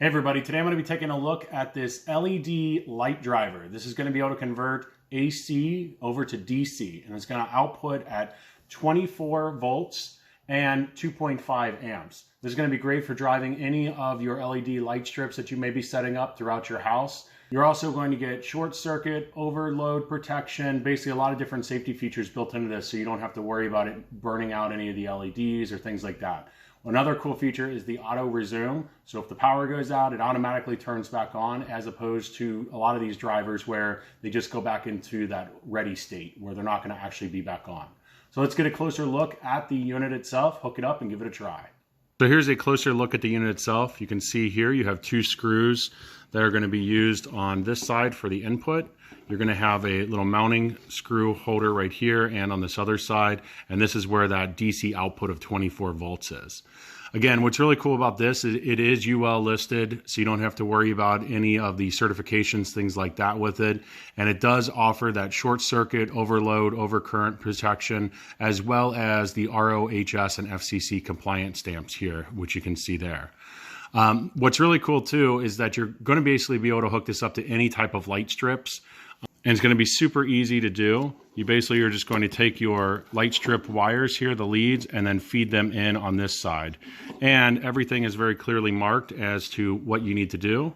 Hey everybody, today I'm going to be taking a look at this LED light driver. This is going to be able to convert AC over to DC, and it's going to output at 24 volts and 2.5 amps. This is going to be great for driving any of your LED light strips that you may be setting up throughout your house. You're also going to get short circuit, overload protection, basically a lot of different safety features built into this, so you don't have to worry about it burning out any of the LEDs or things like that. Another cool feature is the auto resume. So if the power goes out, it automatically turns back on, as opposed to a lot of these drivers where they just go back into that ready state where they're not going to actually be back on. So let's get a closer look at the unit itself, hook it up and give it a try. So here's a closer look at the unit itself. You can see here you have two screws that are going to be used on this side for the input. You're going to have a little mounting screw holder right here and on this other side, and this is where that DC output of 24 volts is. Again, what's really cool about this is it is UL listed, so you don't have to worry about any of the certifications, things like that with it. And it does offer that short circuit, overload, overcurrent protection, as well as the RoHS and FCC compliant stamps here, which you can see there. What's really cool too is that you're going to basically be able to hook this up to any type of light strips. And it's going to be super easy to do. You basically are just going to take your light strip wires here, the leads, and then feed them in on this side. And everything is very clearly marked as to what you need to do.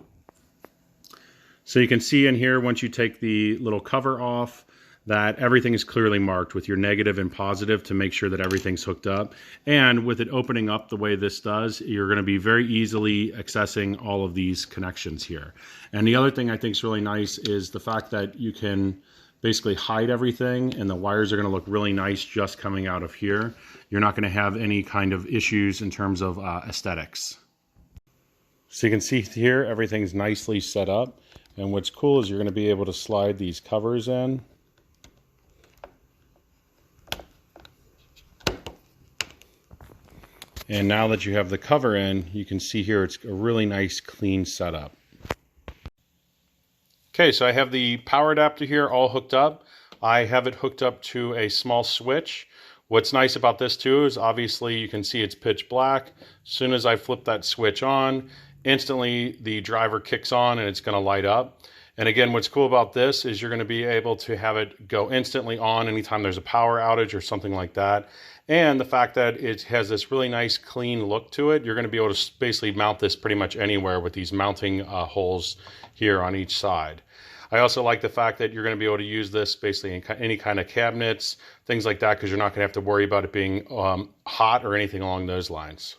So you can see in here, once you take the little cover off, that everything is clearly marked with your negative and positive to make sure that everything's hooked up. And with it opening up the way this does, you're going to be very easily accessing all of these connections here. And the other thing I think is really nice is the fact that you can basically hide everything, and the wires are going to look really nice just coming out of here. You're not going to have any kind of issues in terms of aesthetics. So you can see here everything's nicely set up, and what's cool is you're going to be able to slide these covers in. And now that you have the cover in, you can see here it's a really nice clean setup. Okay, so I have the power adapter here all hooked up. I have it hooked up to a small switch. What's nice about this too is obviously you can see it's pitch black. As soon as I flip that switch on, instantly the driver kicks on and it's going to light up. And again, what's cool about this is you're going to be able to have it go instantly on anytime there's a power outage or something like that. And the fact that it has this really nice clean look to it, you're going to be able to basically mount this pretty much anywhere with these mounting holes here on each side. I also like the fact that you're going to be able to use this basically in any kind of cabinets, things like that, because you're not going to have to worry about it being hot or anything along those lines.